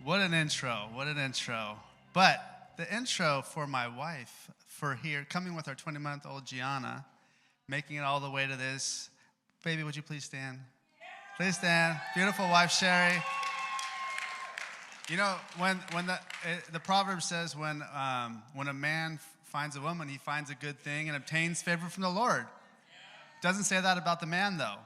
What an intro. What an intro. But the intro for my wife, for here, coming with our 20-month-old Gianna, making it all the way to this. Baby, would you please stand? Please stand. Beautiful wife, Sherry. You know, when the proverb says when a man finds a woman, he finds a good thing and obtains favor from the Lord. Doesn't say that about the man, though.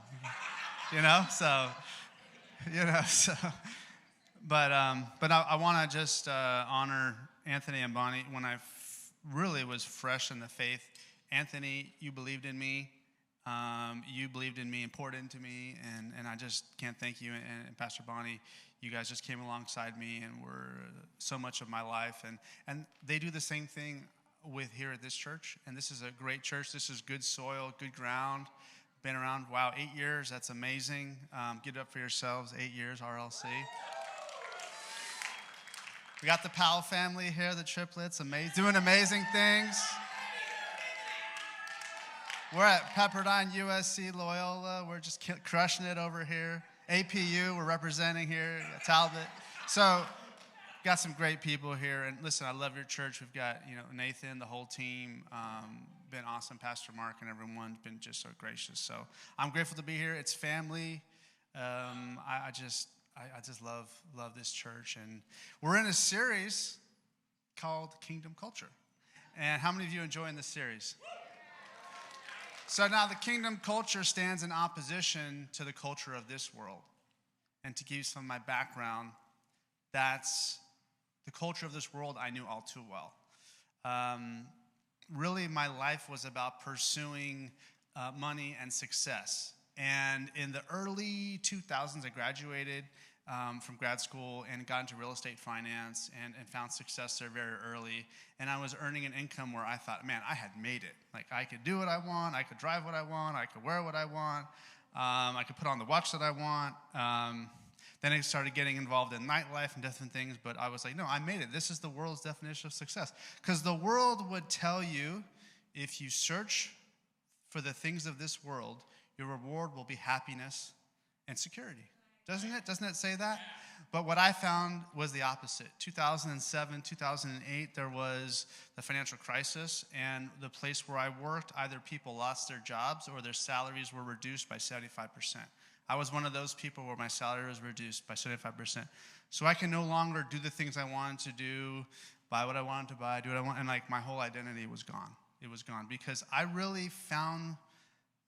But I want to just honor Anthony and Bonnie. When I really was fresh in the faith, Anthony, you believed in me. You believed in me and poured into me, and I just can't thank you. And Pastor Bonnie, you guys just came alongside me and were so much of my life. And they do the same thing with here at this church. And this is a great church. This is good soil, good ground. Been around, 8 years. That's amazing. Get it up for yourselves. 8 years, RLC. We got the Powell family here, the triplets, doing amazing things. We're at Pepperdine, USC, Loyola. We're just crushing it over here. APU, we're representing here, Talbot. So, got some great people here. And listen, I love your church. We've got, Nathan, the whole team. Been awesome. Pastor Mark and everyone's been just so gracious. So, I'm grateful to be here. It's family. I just love this church. And we're in a series called Kingdom Culture. And how many of you are enjoying this series? So now the kingdom culture stands in opposition to the culture of this world. And to give you some of my background, that's the culture of this world I knew all too well. Really, my life was about pursuing money and success. And in the early 2000s, I graduated from grad school and got into real estate finance and found success there very early. And I was earning an income where I thought, man, I had made it. Like, I could do what I want. I could drive what I want. I could wear what I want. I could put on the watch that I want. Then I started getting involved in nightlife and different things. But I was like, no, I made it. This is the world's definition of success. Because the world would tell you, if you search for the things of this world, your reward will be happiness and security. Doesn't it? Doesn't it say that? But what I found was the opposite. 2007, 2008, there was the financial crisis, and the place where I worked, either people lost their jobs or their salaries were reduced by 75%. I was one of those people where my salary was reduced by 75%. So I can no longer do the things I wanted to do, buy what I wanted to buy, do what I want, and my whole identity was gone. It was gone because I really found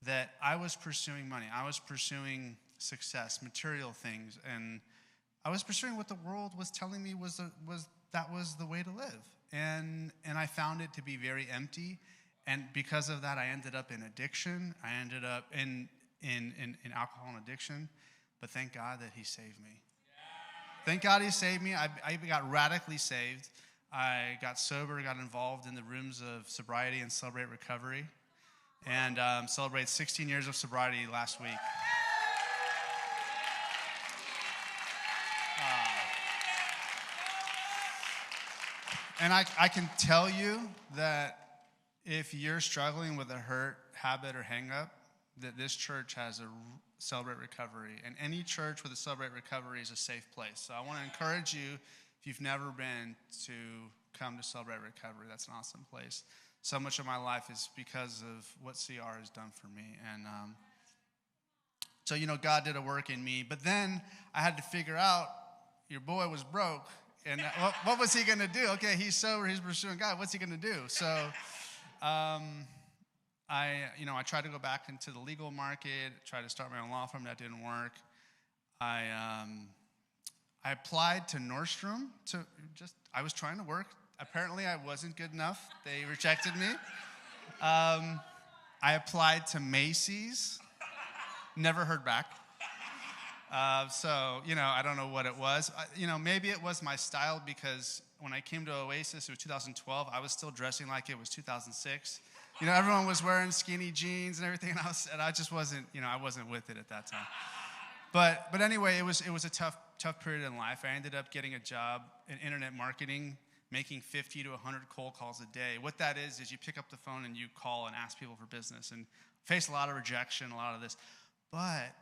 that I was pursuing money. I was pursuing success, material things, and I was pursuing what the world was telling me was the way to live. And I found it to be very empty. And because of that, I ended up in addiction. I ended up in alcohol and addiction. But thank God that he saved me. Thank God he saved me. I got radically saved. I got sober, got involved in the rooms of sobriety and Celebrate Recovery, and celebrated 16 years of sobriety last week. And I can tell you that if you're struggling with a hurt, habit, or hang-up, that this church has a Celebrate Recovery. And any church with a Celebrate Recovery is a safe place. So I want to encourage you, if you've never been, to come to Celebrate Recovery. That's an awesome place. So much of my life is because of what CR has done for me. And so, God did a work in me. But then I had to figure out, your boy was broke. And what was he going to do? Okay, he's sober, he's pursuing God. What's he going to do? So I tried to go back into the legal market, tried to start my own law firm. That didn't work. I applied to Nordstrom. I was trying to work. Apparently, I wasn't good enough. They rejected me. I applied to Macy's. Never heard back. I don't know what it was. Maybe it was my style, because when I came to Oasis, it was 2012. I was still dressing like it was 2006. Everyone was wearing skinny jeans and everything, and I just wasn't, I wasn't with it at that time. But anyway, it was a tough period in life. I ended up getting a job in internet marketing, making 50 to 100 cold calls a day. What that is you pick up the phone and you call and ask people for business, and face a lot of rejection, a lot of this. But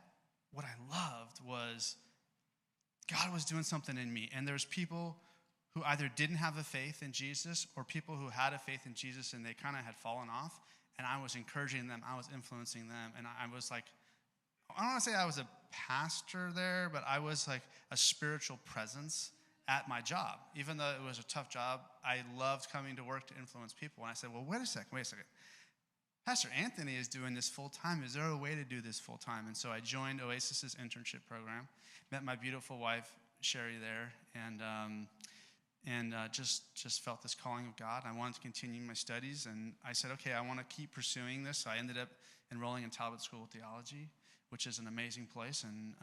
what I loved was God was doing something in me. And there's people who either didn't have a faith in Jesus or people who had a faith in Jesus and they kind of had fallen off. And I was encouraging them. I was influencing them. And I was like, I don't want to say I was a pastor there, but I was like a spiritual presence at my job. Even though it was a tough job, I loved coming to work to influence people. And I said, well, wait a second. Pastor Anthony is doing this full time. Is there a way to do this full time? And so I joined Oasis's internship program, met my beautiful wife, Sherry, there, and just felt this calling of God. I wanted to continue my studies, and I said, okay, I want to keep pursuing this. So I ended up enrolling in Talbot School of Theology, which is an amazing place, and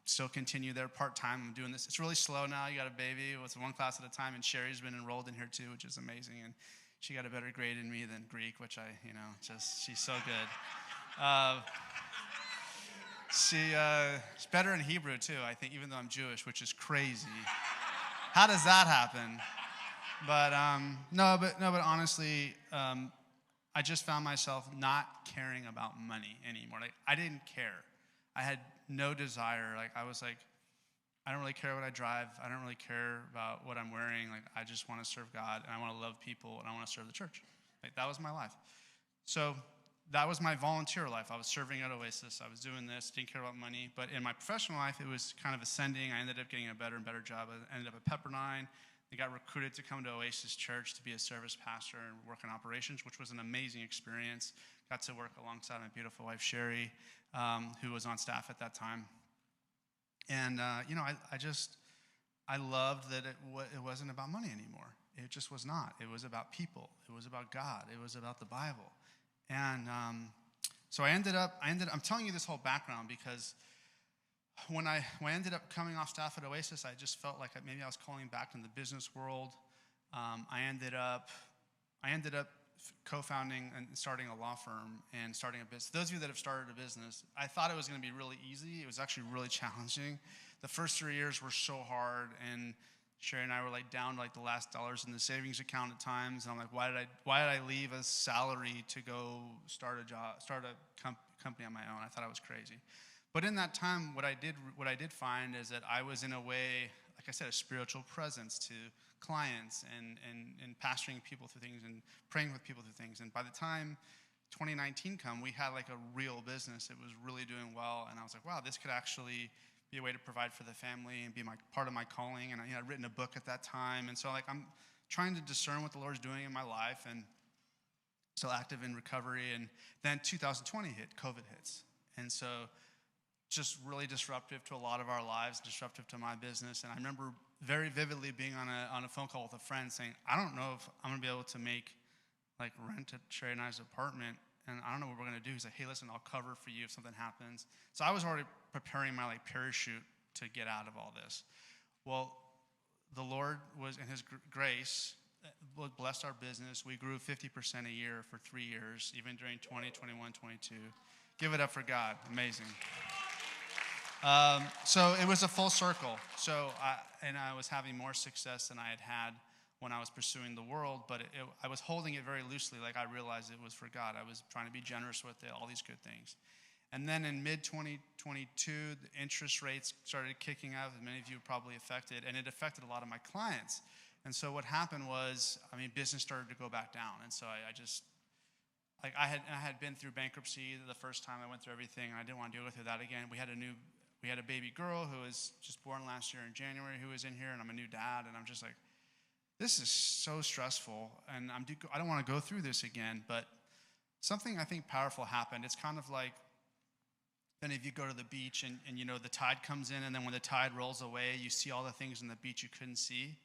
still continue there part-time. I'm doing this. It's really slow now. You got a baby. It's one class at a time, and Sherry's been enrolled in here too, which is amazing, and she got a better grade in me than Greek, which she's so good. She's better in Hebrew too, I think, even though I'm Jewish, which is crazy. How does that happen? But but honestly, I just found myself not caring about money anymore. Like, I didn't care. I had no desire. Like, I was like, I don't really care what I drive. I don't really care about what I'm wearing. Like, I just want to serve God, and I want to love people, and I want to serve the church. Like, that was my life. So that was my volunteer life. I was serving at Oasis. I was doing this, didn't care about money. But in my professional life, it was kind of ascending. I ended up getting a better and better job. I ended up at Pepperdine. I got recruited to come to Oasis Church to be a service pastor and work in operations, which was an amazing experience. Got to work alongside my beautiful wife, Sherry, who was on staff at that time. And, I loved that it wasn't about money anymore. It just was not. It was about people. It was about God. It was about the Bible. And so I'm telling you this whole background because when I ended up coming off staff at Oasis, I just felt like maybe I was calling back in the business world. I ended up co-founding and starting a law firm and starting a business. Those of you that have started a business, I thought it was going to be really easy. It was actually really challenging. The first 3 years were so hard, and Sherry and I were like down to like the last dollars in the savings account at times. And I'm like, why did I leave a salary to go start a company on my own? I thought I was crazy. But in that time, what I did find is that I was in a way, like I said, a spiritual presence to clients and pastoring people through things and praying with people through things. And by the time 2019 come, we had like a real business. It was really doing well. And I was like, wow, this could actually be a way to provide for the family and be part of my calling. And I'd written a book at that time. And so like I'm trying to discern what the Lord's doing in my life and still active in recovery. And then 2020 hit, COVID hits. And so just really disruptive to a lot of our lives, disruptive to my business. And I remember very vividly being on a phone call with a friend saying, I don't know if I'm gonna be able to make like rent at Sherry and I's apartment, and I don't know what we're gonna do. He's like, hey, listen, I'll cover for you if something happens. So I was already preparing my like parachute to get out of all this. Well, the Lord was in his grace blessed our business. We grew 50% a year for 3 years, even during 2021, 22. Give it up for God, amazing. So it was a full circle. So I was having more success than I had when I was pursuing the world, but I was holding it very loosely. Like I realized it was for God. I was trying to be generous with it, all these good things. And then in mid-2022, the interest rates started kicking up, as many of you were probably affected, and it affected a lot of my clients. And so what happened was, business started to go back down. And so I had been through bankruptcy the first time I went through everything, and I didn't want to deal with that again. We had a baby girl who was just born last year in January who was in here, and I'm a new dad, and I'm just like, this is so stressful, and I don't want to go through this again. But something I think powerful happened. It's kind of like, then if you go to the beach and the tide comes in, and then when the tide rolls away, you see all the things on the beach you couldn't see.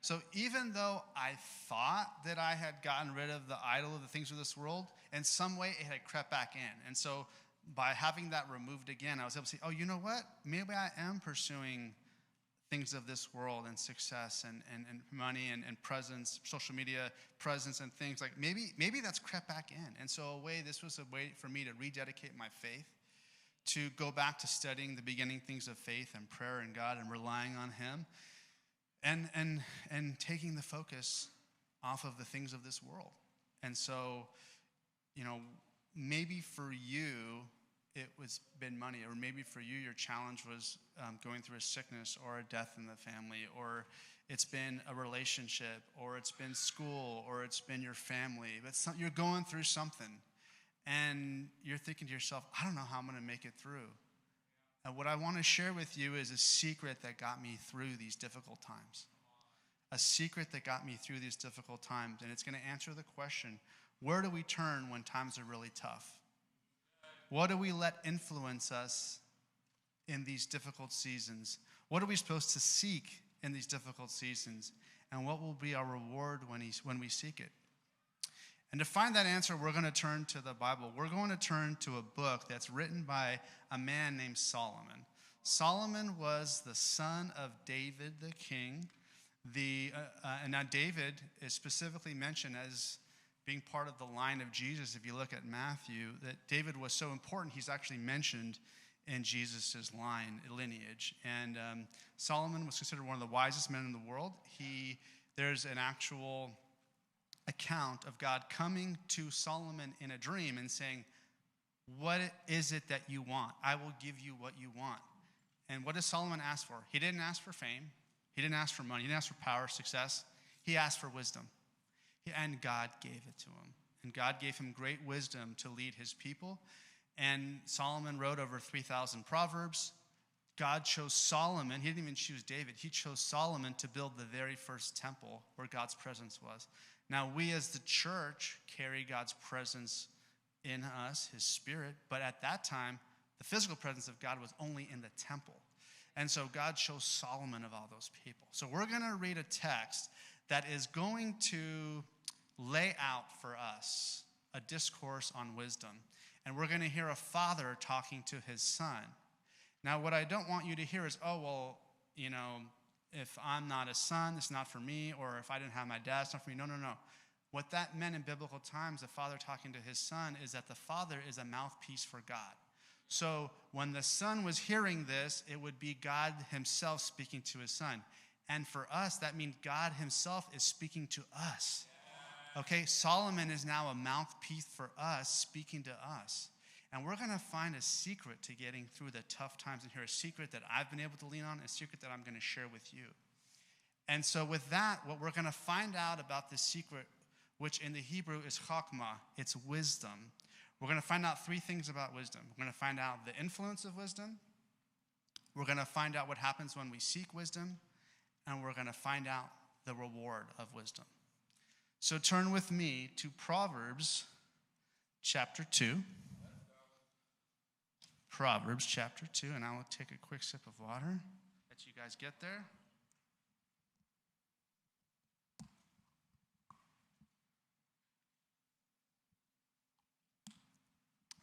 So even though I thought that I had gotten rid of the idol of the things of this world, in some way it had crept back in. And so by having that removed again, I was able to see, oh, you know what? Maybe I am pursuing things of this world and success and money and presence, social media presence and things. Like maybe that's crept back in. And so this was a way for me to rededicate my faith, to go back to studying the beginning things of faith and prayer and God and relying on him. And taking the focus off of the things of this world. And so, maybe for you, it was been money, or maybe for you, your challenge was going through a sickness or a death in the family, or it's been a relationship, or it's been school, or it's been your family. But you're going through something, and you're thinking to yourself, I don't know how I'm going to make it through. And what I want to share with you is a secret that got me through these difficult times. A secret that got me through these difficult times. And it's going to answer the question, where do we turn when times are really tough? What do we let influence us in these difficult seasons? What are we supposed to seek in these difficult seasons? And what will be our reward when we seek it? And to find that answer, we're going to turn to the Bible. We're going to turn to a book that's written by a man named Solomon. Solomon was the son of David the king. And now David is specifically mentioned as being part of the line of Jesus. If you look at Matthew, that David was so important, he's actually mentioned in Jesus' lineage. And Solomon was considered one of the wisest men in the world. There's an actual account of God coming to Solomon in a dream and saying, what is it that you want? I will give you what you want. And what does Solomon ask for? He didn't ask for fame. He didn't ask for money. He didn't ask for power, success. He asked for wisdom. And God gave it to him. And God gave him great wisdom to lead his people. And Solomon wrote over 3,000 proverbs. God chose Solomon. He didn't even choose David. He chose Solomon to build the very first temple where God's presence was. Now, we as the church carry God's presence in us, his spirit. But at that time, the physical presence of God was only in the temple. And so God chose Solomon of all those people. So we're going to read a text that is going to lay out for us a discourse on wisdom. And we're going to hear a father talking to his son. Now, what I don't want you to hear is, oh, well, if I'm not a son, it's not for me, or if I didn't have my dad, it's not for me. No. What that meant in biblical times, the father talking to his son, is that the father is a mouthpiece for God. So when the son was hearing this, it would be God himself speaking to his son. And for us, that means God himself is speaking to us. Okay, Solomon is now a mouthpiece for us, speaking to us. And we're going to find a secret to getting through the tough times in here, a secret that I've been able to lean on, a secret that I'm going to share with you. And so with that, what we're going to find out about this secret, which in the Hebrew is chokmah, it's wisdom. We're going to find out three things about wisdom. We're going to find out the influence of wisdom. We're going to find out what happens when we seek wisdom. And we're going to find out the reward of wisdom. So turn with me to Proverbs chapter 2. Proverbs chapter 2, and I will take a quick sip of water. Let you guys get there.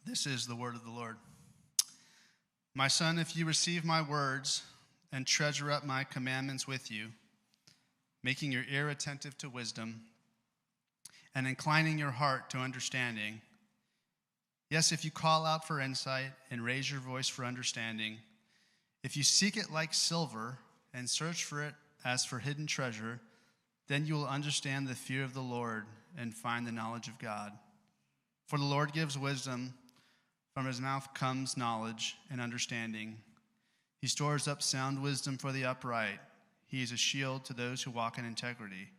This is the word of the Lord. My son, if you receive my words and treasure up my commandments with you, making your ear attentive to wisdom and inclining your heart to understanding, yes, if you call out for insight and raise your voice for understanding, if you seek it like silver and search for it as for hidden treasure, then you will understand the fear of the Lord and find the knowledge of God. For the Lord gives wisdom. From his mouth comes knowledge and understanding. He stores up sound wisdom for the upright. He is a shield to those who walk in integrity,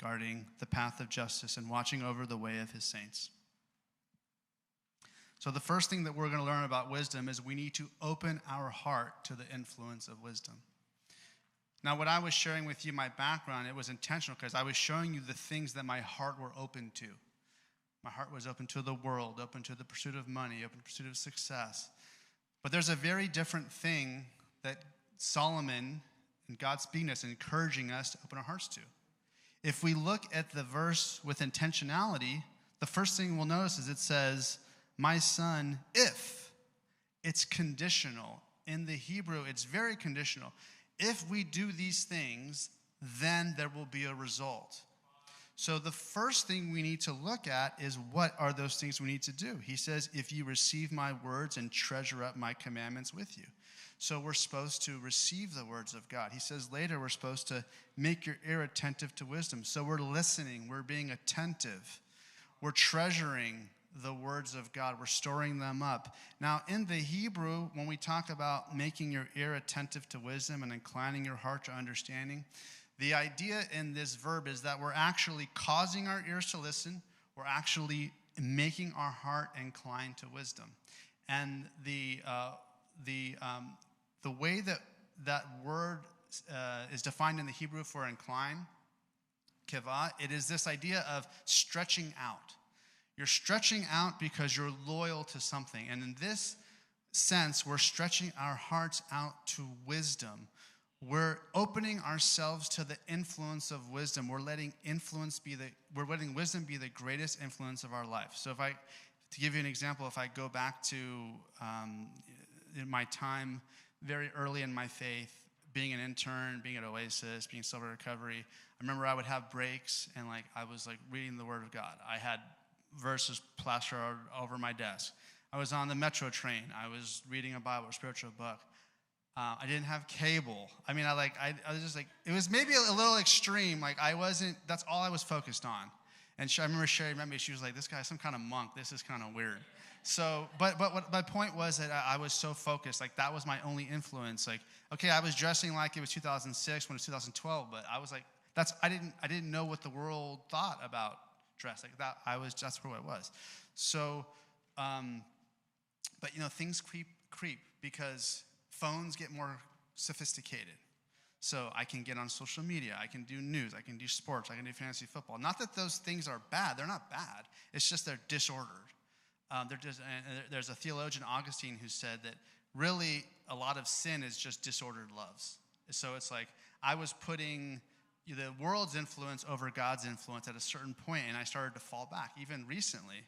guarding the path of justice and watching over the way of his saints. So the first thing that we're going to learn about wisdom is we need to open our heart to the influence of wisdom. Now, what I was sharing with you, my background, it was intentional because I was showing you the things that my heart were open to. My heart was open to the world, open to the pursuit of money, open to the pursuit of success. But there's a very different thing that Solomon and God speaking to us, encouraging us to open our hearts to. If we look at the verse with intentionality, the first thing we'll notice is it says, my son, if. It's conditional. In the Hebrew, it's very conditional. If we do these things, then there will be a result. So the first thing we need to look at is what are those things we need to do. He says, if you receive my words and treasure up my commandments with you. So we're supposed to receive the words of God. He says later we're supposed to make your ear attentive to wisdom. So we're listening, we're being attentive, we're treasuring the words of God. We're storing them up. Now, in the Hebrew, when we talk about making your ear attentive to wisdom and inclining your heart to understanding, the idea in this verb is that we're actually causing our ears to listen. We're actually making our heart inclined to wisdom. And the way that word is defined in the Hebrew for incline, kivah, it is this idea of stretching out. You're stretching out because you're loyal to something. And in this sense, we're stretching our hearts out to wisdom. We're opening ourselves to the influence of wisdom. We're letting wisdom be the greatest influence of our life. So to give you an example, if I go back to in my time very early in my faith, being an intern, being at Oasis, being Silver Recovery, I remember I would have breaks and I was reading the Word of God. I had verses plastered all over my desk. I was on the metro train. I was reading a Bible, a spiritual book. I didn't have cable. I mean, I was just it was maybe a little extreme. That's all I was focused on. And I remember Sherry met me. She was like, "This guy's some kind of monk. This is kind of weird." So, but what my point was that I was so focused. That was my only influence. Okay, I was dressing like it was 2006 when it was 2012, but I was I didn't know what the world thought about dress that. That's where I was. So, but things creep because phones get more sophisticated. So I can get on social media. I can do news. I can do sports. I can do fantasy football. Not that those things are bad. They're not bad. It's just they're disordered. There's a theologian, Augustine, who said that really a lot of sin is just disordered loves. So it's I was putting the world's influence over God's influence at a certain point, and I started to fall back, even recently.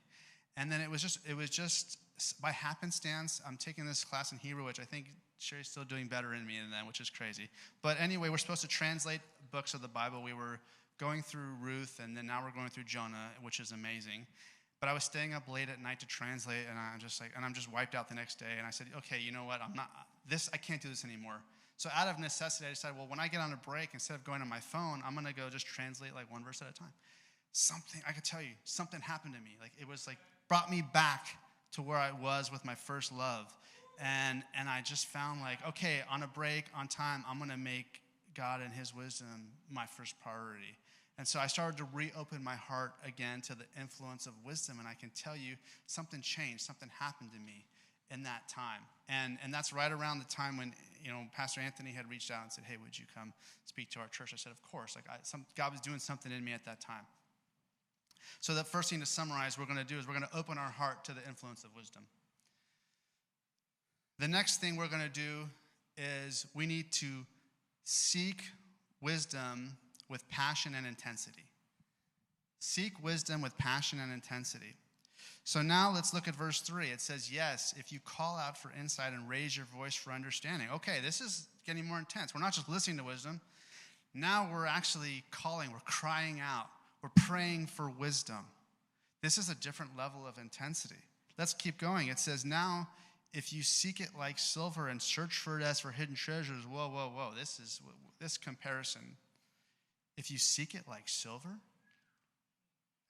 And then it was just by happenstance. I'm taking this class in Hebrew, which I think Sherry's still doing better in me than that, which is crazy. But anyway, we're supposed to translate books of the Bible. We were going through Ruth, and then now we're going through Jonah, which is amazing. But I was staying up late at night to translate, and I'm just wiped out the next day. And I said, okay, you know what? I can't do this anymore. So out of necessity, I decided, well, when I get on a break, instead of going on my phone, I'm going to go just translate one verse at a time. I could tell you, something happened to me. It was brought me back to where I was with my first love. And I just found okay, on a break, on time, I'm going to make God and his wisdom my first priority. And so I started to reopen my heart again to the influence of wisdom. And I can tell you something changed, something happened to me in that time. And that's right around the time when, Pastor Anthony had reached out and said, hey, would you come speak to our church? I said, of course. God was doing something in me at that time. So the first thing to summarize we're going to do is we're going to open our heart to the influence of wisdom. The next thing we're going to do is we need to seek wisdom with passion and intensity. Seek wisdom with passion and intensity. So now let's look at verse 3. It says, yes, if you call out for insight and raise your voice for understanding. Okay, this is getting more intense. We're not just listening to wisdom. Now we're actually calling, we're crying out, we're praying for wisdom. This is a different level of intensity. Let's keep going. It says, now, if you seek it like silver and search for it as for hidden treasures. Whoa. This comparison. If you seek it like silver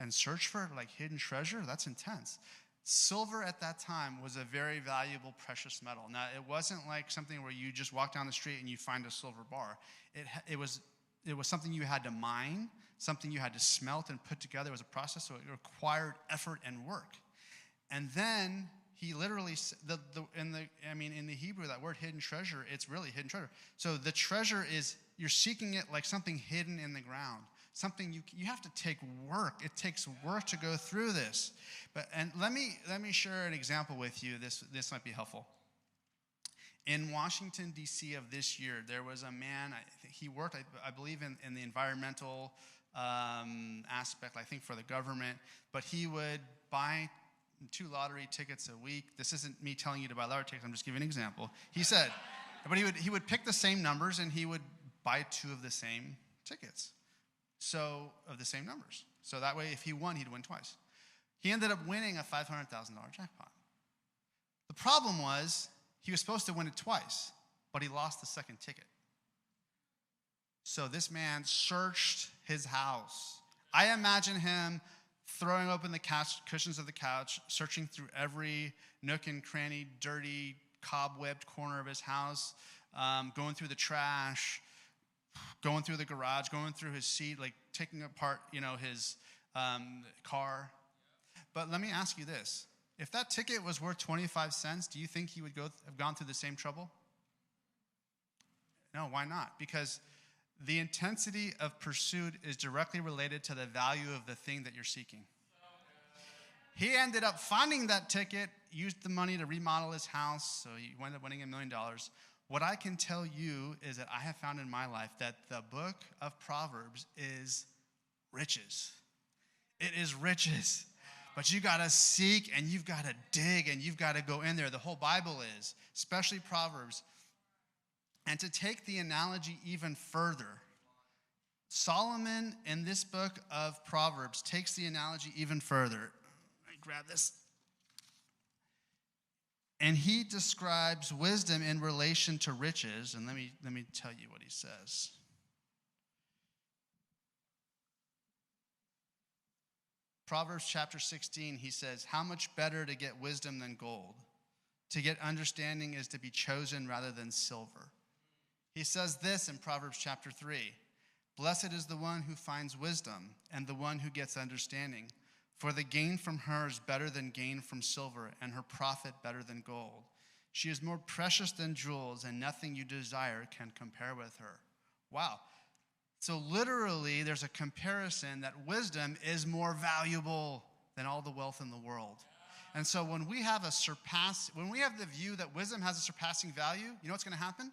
and search for it like hidden treasure, that's intense. Silver at that time was a very valuable, precious metal. Now, it wasn't like something where you just walk down the street and you find a silver bar. It was something you had to mine, something you had to smelt and put together. It was a process, so it required effort and work. And then he literally, in the Hebrew, that word hidden treasure, it's really hidden treasure. So the treasure is, you're seeking it like something hidden in the ground. Something you have to take work. It takes work to go through this. And let me share an example with you. This might be helpful. In Washington, D.C. of this year, there was a man, he worked, I believe, in the environmental aspect, I think for the government, but he would buy 2 lottery tickets a week. This isn't me telling you to buy lottery tickets, I'm just giving an example. He said, but he would pick the same numbers and he would buy 2 of the same tickets. So, of the same numbers. So that way, if he won, he'd win twice. He ended up winning a $500,000 jackpot. The problem was, he was supposed to win it twice, but he lost the second ticket. So this man searched his house. I imagine him throwing open the cushions of the couch, searching through every nook and cranny, dirty, cobwebbed corner of his house, going through the trash, going through the garage, going through his seat, like taking apart, his car. But let me ask you this. If that ticket was worth 25 cents, do you think he would have gone through the same trouble? No, why not? Because the intensity of pursuit is directly related to the value of the thing that you're seeking. He ended up finding that ticket, used the money to remodel his house, so he ended up winning $1 million. What I can tell you is that I have found in my life that the book of Proverbs is riches. It is riches. But you got to seek and you've got to dig and you've got to go in there. The whole Bible is, especially Proverbs. And to take the analogy even further, Solomon in this book of Proverbs takes the analogy even further. Let me grab this. And he describes wisdom in relation to riches. And let me tell you what he says. Proverbs chapter 16, he says, how much better to get wisdom than gold? To get understanding is to be chosen rather than silver. He says this in Proverbs chapter 3, blessed is the one who finds wisdom and the one who gets understanding. For the gain from her is better than gain from silver, and her profit better than gold. She is more precious than jewels, and nothing you desire can compare with her. Wow. So literally, there's a comparison that wisdom is more valuable than all the wealth in the world. And so when we have the view that wisdom has a surpassing value, you know what's going to happen?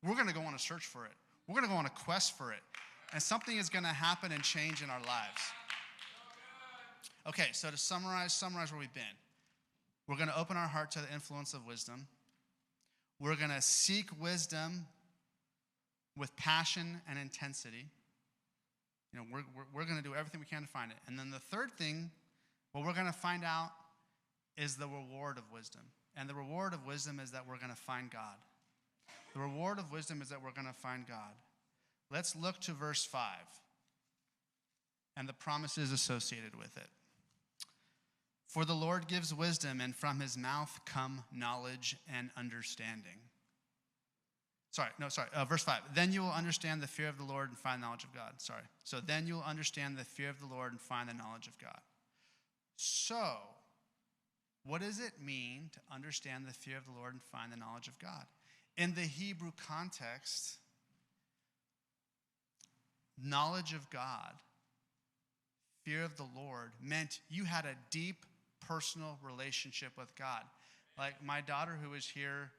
We're going to go on a search for it. We're going to go on a quest for it. And something is going to happen and change in our lives. Okay, so to summarize where we've been. We're going to open our heart to the influence of wisdom. We're going to seek wisdom with passion and intensity. We're going to do everything we can to find it. And then the third thing, what we're going to find out is the reward of wisdom. And the reward of wisdom is that we're going to find God. The reward of wisdom is that we're going to find God. Let's look to verse 5 and the promises associated with it. For the Lord gives wisdom, and from his mouth come knowledge and understanding. Verse 5. Then you will understand the fear of the Lord and find knowledge of God. So then you will understand the fear of the Lord and find the knowledge of God. So, what does it mean to understand the fear of the Lord and find the knowledge of God? In the Hebrew context, knowledge of God, fear of the Lord, meant you had a deep personal relationship with God. Like my daughter who is here,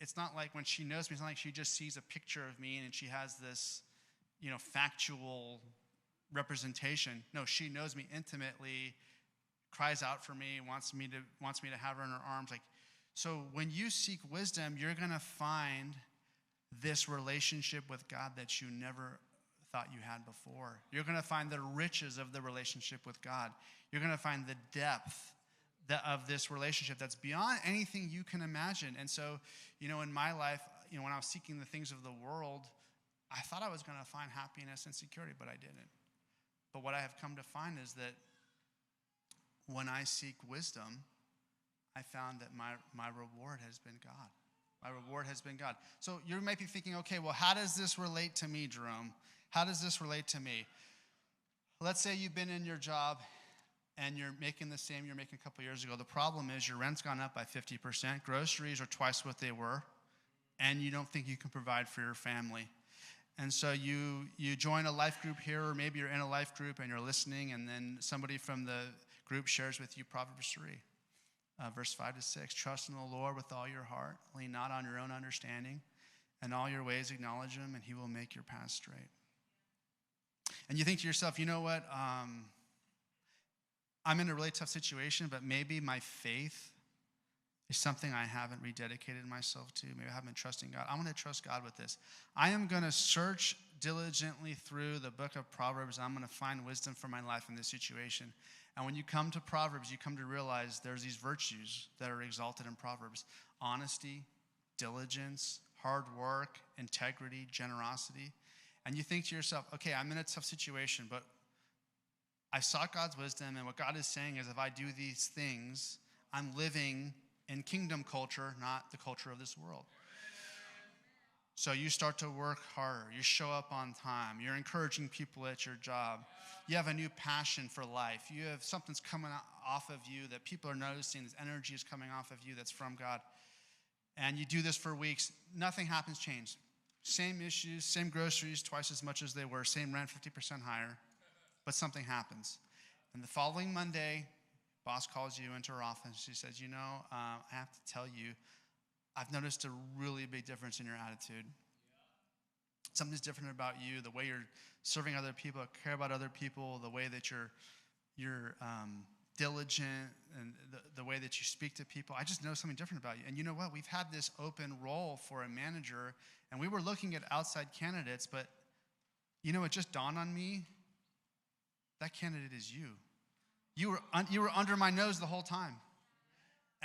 it's not like when she knows me, it's not like she just sees a picture of me and she has this, factual representation. No, she knows me intimately, cries out for me, wants me to have her in her arms. So when you seek wisdom, you're going to find this relationship with God that you never thought you had before. You're going to find the riches of the relationship with God. You're going to find the depth of this relationship that's beyond anything you can imagine. And so, in my life, when I was seeking the things of the world, I thought I was going to find happiness and security, but I didn't. But what I have come to find is that when I seek wisdom, I found that my reward has been God. My reward has been God. So you might be thinking, okay, well, how does this relate to me, Jerome? How does this relate to me? Let's say you've been in your job and you're making the same you're making a couple years ago. The problem is your rent's gone up by 50%. Groceries are twice what they were. And you don't think you can provide for your family. And so you join a life group here, or maybe you're in a life group and you're listening, and then somebody from the group shares with you Proverbs 3, verse 5 to 6. Trust in the Lord with all your heart. Lean not on your own understanding. In all your ways acknowledge him, and he will make your path straight. And you think to yourself, you know what? I'm in a really tough situation, but maybe my faith is something I haven't rededicated myself to. Maybe I haven't been trusting God. I'm going to trust God with this. I am going to search diligently through the book of Proverbs. I'm going to find wisdom for my life in this situation. And when you come to Proverbs, you come to realize there's these virtues that are exalted in Proverbs: honesty, diligence, hard work, integrity, generosity. And you think to yourself, okay, I'm in a tough situation, but I sought God's wisdom, and what God is saying is if I do these things, I'm living in kingdom culture, not the culture of this world. So you start to work harder. You show up on time. You're encouraging people at your job. You have a new passion for life. You have something's coming off of you that people are noticing. This energy is coming off of you that's from God. And you do this for weeks. Nothing happens, change. Same issues, same groceries, twice as much as they were. Same rent, 50% higher. But something happens. And the following Monday, boss calls you into her office. She says, I have to tell you, I've noticed a really big difference in your attitude. Something's different about you, the way you're serving other people, care about other people, the way that you're diligent, and the way that you speak to people. I just know something different about you. And you know what? We've had this open role for a manager, and we were looking at outside candidates, but it just dawned on me, that candidate is you. You were under my nose the whole time.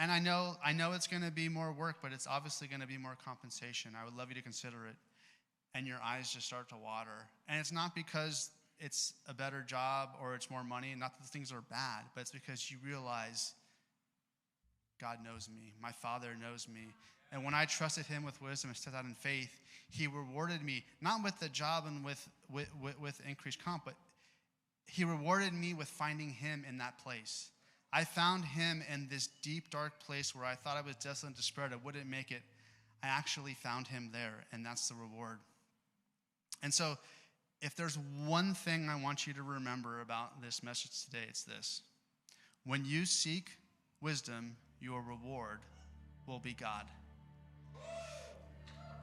And I know it's going to be more work, but it's obviously going to be more compensation. I would love you to consider it. And your eyes just start to water. And it's not because it's a better job or it's more money, not that the things are bad, but it's because you realize God knows me. My Father knows me. And when I trusted him with wisdom and stepped out in faith, he rewarded me, not with the job and with increased comp, but he rewarded me with finding him in that place. I found him in this deep, dark place where I thought I was desolate and despaired. I wouldn't make it. I actually found him there, and that's the reward. And so if there's one thing I want you to remember about this message today, it's this. When you seek wisdom, your reward will be God.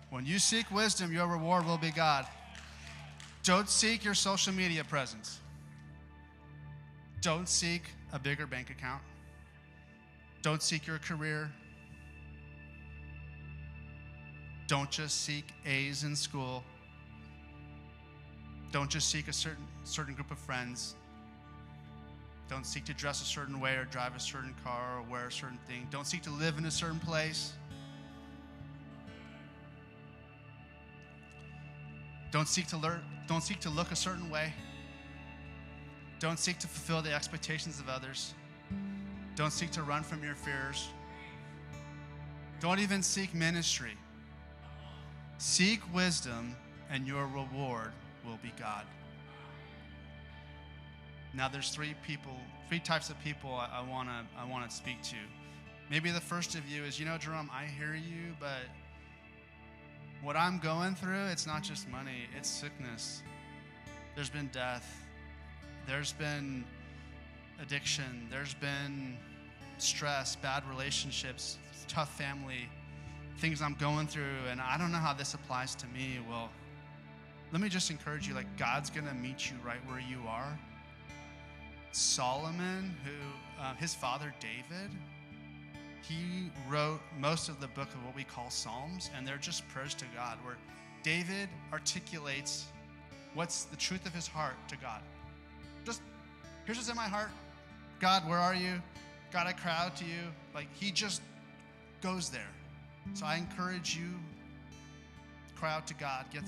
When you seek wisdom, your reward will be God. Don't seek your social media presence. Don't seek a bigger bank account. Don't seek your career. Don't just seek A's in school. Don't just seek a certain group of friends. Don't seek to dress a certain way or drive a certain car or wear a certain thing. Don't seek to live in a certain place. Don't seek to look a certain way. Don't seek to fulfill the expectations of others. Don't seek to run from your fears. Don't even seek ministry. Seek wisdom, and your reward will be God. Now, there's three types of people I want to speak to. Maybe the first of you is, Jerome, I hear you, but what I'm going through, it's not just money, it's sickness. There's been death. There's been addiction. There's been stress, bad relationships, tough family, things I'm going through, and I don't know how this applies to me. Well, let me just encourage you, God's going to meet you right where you are. Solomon, his father David, he wrote most of the book of what we call Psalms, and they're just prayers to God, where David articulates what's the truth of his heart to God. Just, here's what's in my heart. God, where are you? God, I cry out to you. He just goes there. So I encourage you, cry out to God, get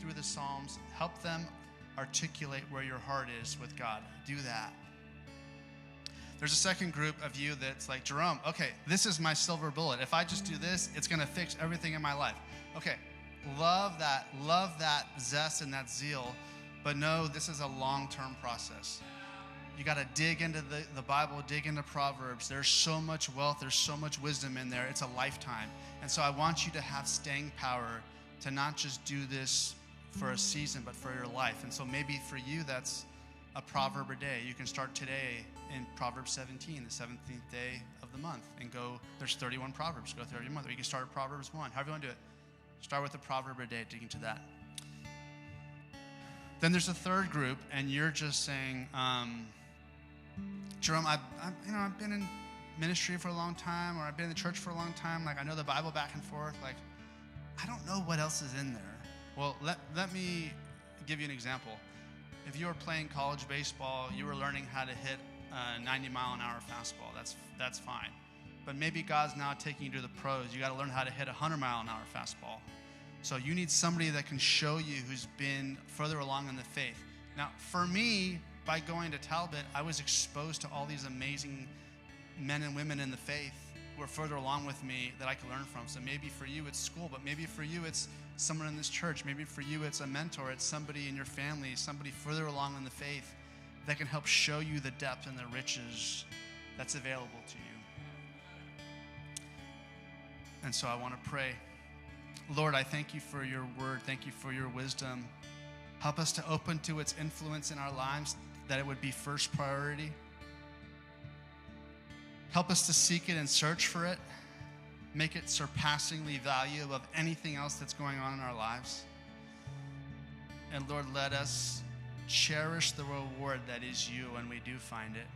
through the Psalms, help them articulate where your heart is with God. Do that. There's a second group of you that's like, Jerome, okay, this is my silver bullet. If I just do this, it's going to fix everything in my life. Okay, love that zest and that zeal, but no, this is a long-term process. You got to dig into the Bible, dig into Proverbs. There's so much wealth, there's so much wisdom in there. It's a lifetime. And so I want you to have staying power to not just do this for a season, but for your life. And so maybe for you, that's a proverb a day. You can start today in Proverbs 17, the 17th day of the month, and go, there's 31 Proverbs, go through every month. Or you can start at Proverbs 1, however you want to do it. Start with a proverb a day, dig into that. Then there's a third group, and you're just saying, Jerome, I've been in ministry for a long time, or I've been in the church for a long time. I know the Bible back and forth. I don't know what else is in there. Well, let me give you an example. If you were playing college baseball, you were learning how to hit a 90-mile-an-hour fastball. That's fine. But maybe God's now taking you to the pros. You got to learn how to hit a 100-mile-an-hour fastball. So you need somebody that can show you who's been further along in the faith. Now, for me, by going to Talbot, I was exposed to all these amazing men and women in the faith who are further along with me that I could learn from. So maybe for you it's school, but maybe for you it's someone in this church. Maybe for you it's a mentor. It's somebody in your family, somebody further along in the faith that can help show you the depth and the riches that's available to you. And so I want to pray. Lord, I thank you for your word. Thank you for your wisdom. Help us to open to its influence in our lives, that it would be first priority. Help us to seek it and search for it. Make it surpassingly valuable of anything else that's going on in our lives. And Lord, let us cherish the reward that is you when we do find it.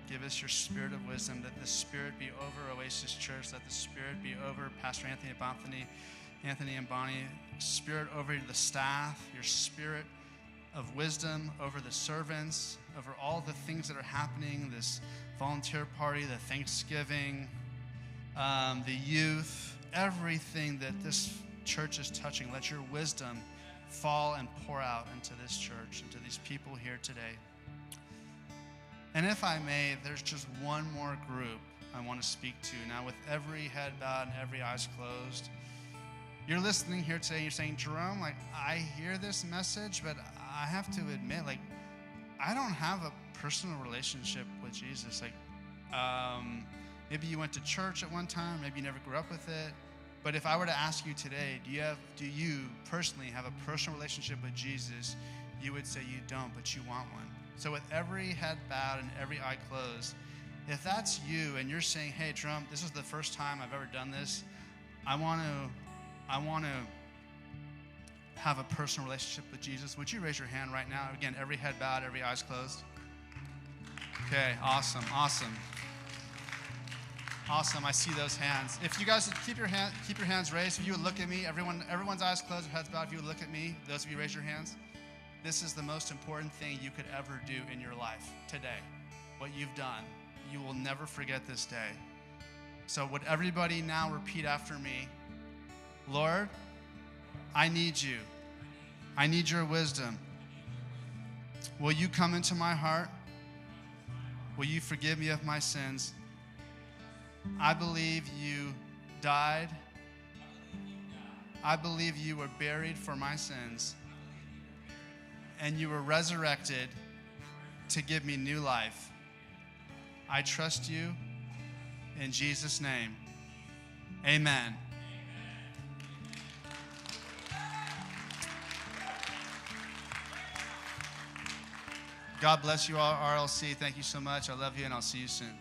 Give us your spirit of wisdom, that the Spirit be over Oasis Church, that the Spirit be over Pastor Anthony and Bonnie, Spirit over the staff, your Spirit of wisdom over the servants, over all the things that are happening, this volunteer party, the Thanksgiving, the youth, everything that this church is touching. Let your wisdom fall and pour out into this church, into these people here today. And if I may, there's just one more group I want to speak to. Now, with every head bowed and every eyes closed, you're listening here today and you're saying, Jerome, like, I hear this message, but I have to admit, like, I don't have a personal relationship with Jesus. Like, maybe you went to church at one time, maybe you never grew up with it. But if I were to ask you today, do you personally have a personal relationship with Jesus? You would say you don't, but you want one. So with every head bowed and every eye closed, if that's you and you're saying, hey, Jerome, this is the first time I've ever done this, I want to have a personal relationship with Jesus, would you raise your hand right now? Again, every head bowed, every eyes closed. Okay, awesome. I see those hands. If you guys would keep your hands raised, if you would look at me, everyone's eyes closed, heads bowed, if you would look at me, those of you raise your hands. This is the most important thing you could ever do in your life today. What you've done, you will never forget this day. So would everybody now repeat after me? Lord, I need you. I need your wisdom. Will you come into my heart? Will you forgive me of my sins? I believe you died. I believe you were buried for my sins. And you were resurrected to give me new life. I trust you in Jesus' name. Amen. God bless you all, RLC. Thank you so much. I love you, and I'll see you soon.